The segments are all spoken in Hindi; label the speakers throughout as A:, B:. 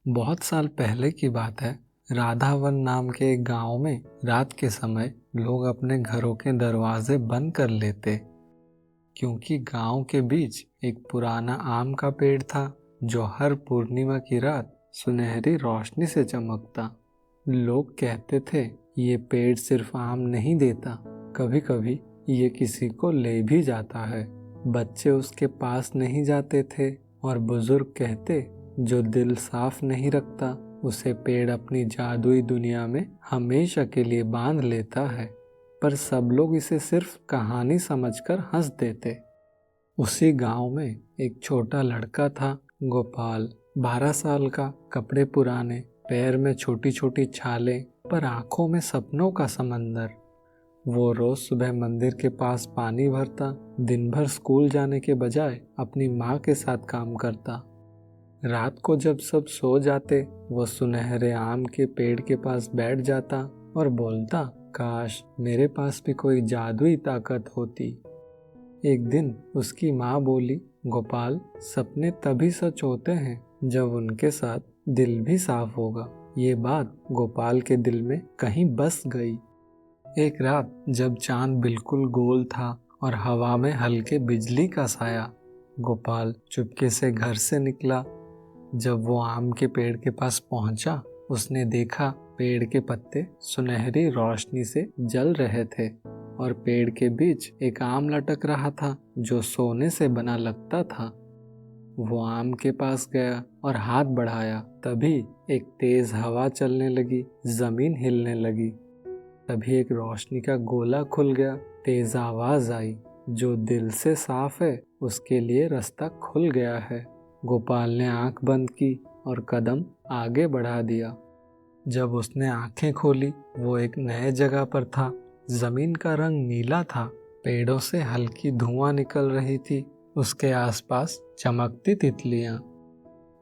A: बहुत साल पहले की बात है। राधावन नाम के एक गांव में रात के समय लोग अपने घरों के दरवाजे बंद कर लेते, क्योंकि गांव के बीच एक पुराना आम का पेड़ था जो हर पूर्णिमा की रात सुनहरी रोशनी से चमकता। लोग कहते थे ये पेड़ सिर्फ आम नहीं देता, कभी कभी ये किसी को ले भी जाता है। बच्चे उसके पास नहीं जाते थे और बुजुर्ग कहते जो दिल साफ नहीं रखता उसे पेड़ अपनी जादुई दुनिया में हमेशा के लिए बांध लेता है। पर सब लोग इसे सिर्फ कहानी समझकर हंस देते। उसी गांव में एक छोटा लड़का था, गोपाल। 12 साल का, कपड़े पुराने, पैर में छोटी छोटी छाले, पर आंखों में सपनों का समंदर। वो रोज सुबह मंदिर के पास पानी भरता, दिन भर स्कूल जाने के बजाय अपनी माँ के साथ काम करता। रात को जब सब सो जाते वो सुनहरे आम के पेड़ के पास बैठ जाता और बोलता, काश मेरे पास भी कोई जादुई ताकत होती। एक दिन उसकी माँ बोली, गोपाल, सपने तभी सच होते हैं जब उनके साथ दिल भी साफ होगा। ये बात गोपाल के दिल में कहीं बस गई। एक रात जब चांद बिल्कुल गोल था और हवा में हल्के बिजली का साया, गोपाल चुपके से घर से निकला। जब वो आम के पेड़ के पास पहुंचा, उसने देखा पेड़ के पत्ते सुनहरी रोशनी से जल रहे थे और पेड़ के बीच एक आम लटक रहा था जो सोने से बना लगता था। वो आम के पास गया और हाथ बढ़ाया, तभी एक तेज हवा चलने लगी, जमीन हिलने लगी। तभी एक रोशनी का गोला खुल गया, तेज आवाज आई, जो दिल से साफ है उसके लिए रास्ता खुल गया है। गोपाल ने आंख बंद की और कदम आगे बढ़ा दिया। जब उसने आंखें खोली, वो एक नए जगह पर था। जमीन का रंग नीला था, पेड़ों से हल्की धुआं निकल रही थी, उसके आसपास चमकती तितलियां।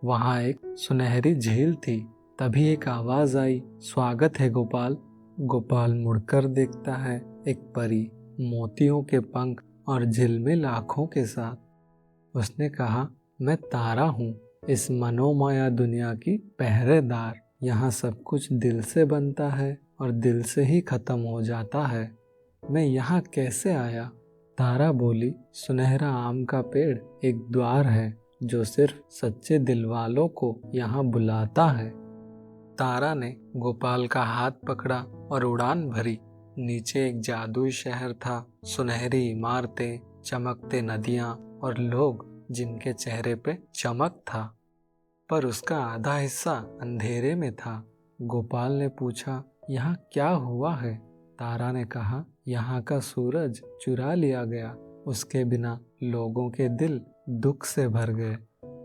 A: वहां एक सुनहरी झील थी। तभी एक आवाज आई, स्वागत है गोपाल। गोपाल मुड़कर देखता है, एक परी, मोतियों के पंख और झिलमिल आंखों के साथ। उसने कहा, मैं तारा हूँ, इस मनोमाया दुनिया की पहरेदार। यहाँ सब कुछ दिल से बनता है और दिल से ही खत्म हो जाता है। मैं यहाँ कैसे आया? तारा बोली, सुनहरा आम का पेड़ एक द्वार है जो सिर्फ सच्चे दिल वालों को यहाँ बुलाता है। तारा ने गोपाल का हाथ पकड़ा और उड़ान भरी। नीचे एक जादुई शहर था, सुनहरी इमारतें, चमकते नदियाँ और लोग जिनके चेहरे पे चमक था। पर उसका आधा हिस्सा अंधेरे में था। गोपाल ने पूछा, यहाँ क्या हुआ है? तारा ने कहा, यहाँ का सूरज चुरा लिया गया, उसके बिना लोगों के दिल दुख से भर गए।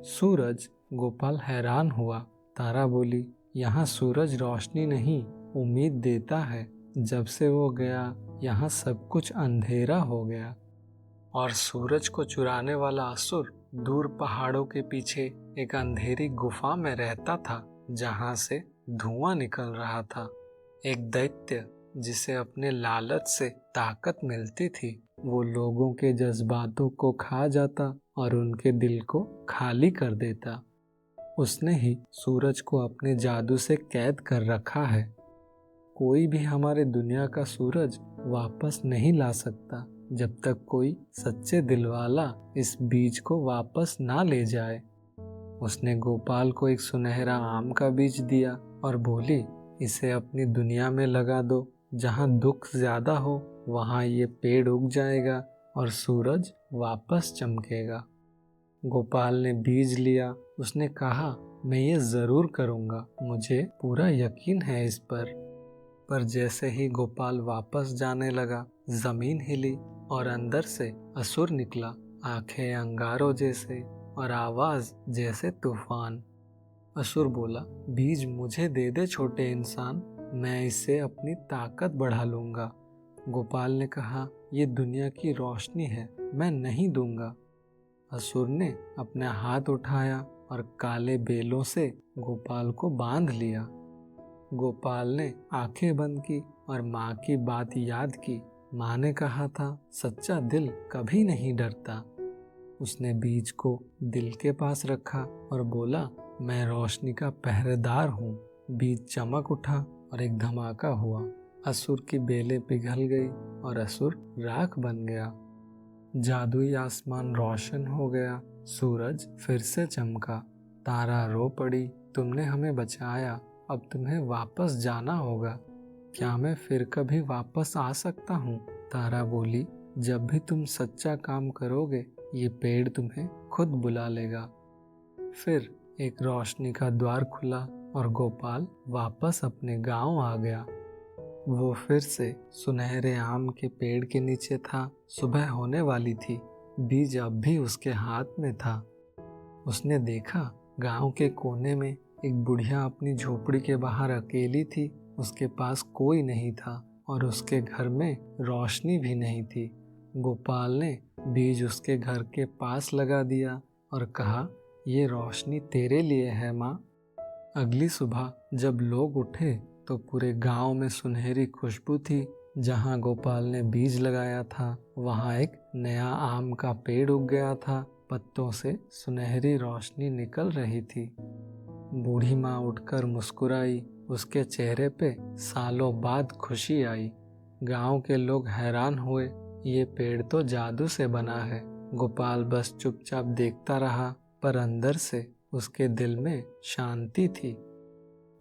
A: सूरज? गोपाल हैरान हुआ। तारा बोली, यहाँ सूरज रोशनी नहीं, उम्मीद देता है। जब से वो गया, यहाँ सब कुछ अंधेरा हो गया। और सूरज को चुराने वाला असुर दूर पहाड़ों के पीछे एक अंधेरी गुफा में रहता था, जहाँ से धुआं निकल रहा था। एक दैत्य जिसे अपने लालच से ताकत मिलती थी, वो लोगों के जज्बातों को खा जाता और उनके दिल को खाली कर देता। उसने ही सूरज को अपने जादू से कैद कर रखा है। कोई भी हमारे दुनिया का सूरज वापस नहीं ला सकता जब तक कोई सच्चे दिल वाला इस बीज को वापस ना ले जाए। उसने गोपाल को एक सुनहरा आम का बीज दिया और बोली, इसे अपनी दुनिया में लगा दो। जहाँ दुख ज्यादा हो वहाँ ये पेड़ उग जाएगा और सूरज वापस चमकेगा। गोपाल ने बीज लिया। उसने कहा, मैं ये जरूर करूँगा, मुझे पूरा यकीन है इस पर जैसे ही गोपाल वापस जाने लगा, जमीन हिली और अंदर से असुर निकला, आंखें अंगारों जैसे और आवाज जैसे तूफान। असुर बोला, बीज मुझे दे दे छोटे इंसान, मैं इससे अपनी ताकत बढ़ा लूंगा। गोपाल ने कहा, ये दुनिया की रोशनी है, मैं नहीं दूंगा। असुर ने अपना हाथ उठाया और काले बेलों से गोपाल को बांध लिया। गोपाल ने आंखें बंद की और माँ की बात याद की। माँ ने कहा था, सच्चा दिल कभी नहीं डरता। उसने बीज को दिल के पास रखा और बोला, मैं रोशनी का पहरेदार हूँ। बीज चमक उठा और एक धमाका हुआ। असुर की बेलें पिघल गई और असुर राख बन गया। जादुई आसमान रोशन हो गया। सूरज फिर से चमका। तारा रो पड़ी, तुमने हमें बचाया, अब तुम्हें वापस जाना होगा। क्या मैं फिर कभी वापस आ सकता हूँ? तारा बोली, जब भी तुम सच्चा काम करोगे ये पेड़ तुम्हें खुद बुला लेगा। फिर एक रोशनी का द्वार खुला और गोपाल वापस अपने गांव आ गया। वो फिर से सुनहरे आम के पेड़ के नीचे था। सुबह होने वाली थी। बीज अब भी उसके हाथ में था। उसने देखा गांव के कोने में एक बुढ़िया अपनी झोपड़ी के बाहर अकेली थी। उसके पास कोई नहीं था और उसके घर में रोशनी भी नहीं थी। गोपाल ने बीज उसके घर के पास लगा दिया और कहा, ये रोशनी तेरे लिए है माँ। अगली सुबह जब लोग उठे तो पूरे गांव में सुनहरी खुशबू थी। जहां गोपाल ने बीज लगाया था वहां एक नया आम का पेड़ उग गया था। पत्तों से सुनहरी रोशनी निकल रही थी। बूढ़ी माँ उठकर मुस्कुराई। उसके चेहरे पे सालों बाद खुशी आई। गांव के लोग हैरान हुए, ये पेड़ तो जादू से बना है। गोपाल बस चुपचाप देखता रहा, पर अंदर से उसके दिल में शांति थी।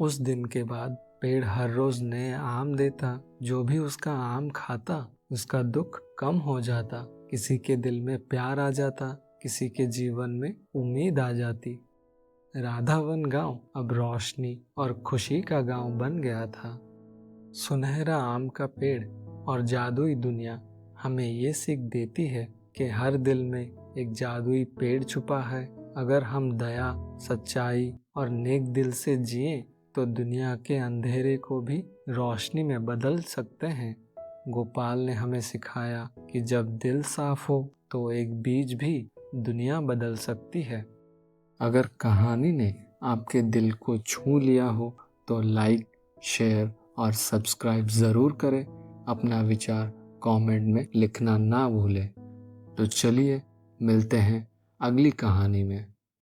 A: उस दिन के बाद पेड़ हर रोज नए आम देता। जो भी उसका आम खाता उसका दुख कम हो जाता। किसी के दिल में प्यार आ जाता, किसी के जीवन में उम्मीद आ जाती। राधावन गांव अब रोशनी और खुशी का गांव बन गया था। सुनहरा आम का पेड़ और जादुई दुनिया हमें ये सीख देती है कि हर दिल में एक जादुई पेड़ छुपा है। अगर हम दया, सच्चाई और नेक दिल से जिएं तो दुनिया के अंधेरे को भी रोशनी में बदल सकते हैं। गोपाल ने हमें सिखाया कि जब दिल साफ हो तो एक बीज भी दुनिया बदल सकती है। अगर कहानी ने आपके दिल को छू लिया हो तो लाइक, शेयर और सब्सक्राइब ज़रूर करें। अपना विचार कमेंट में लिखना ना भूलें। तो चलिए मिलते हैं अगली कहानी में।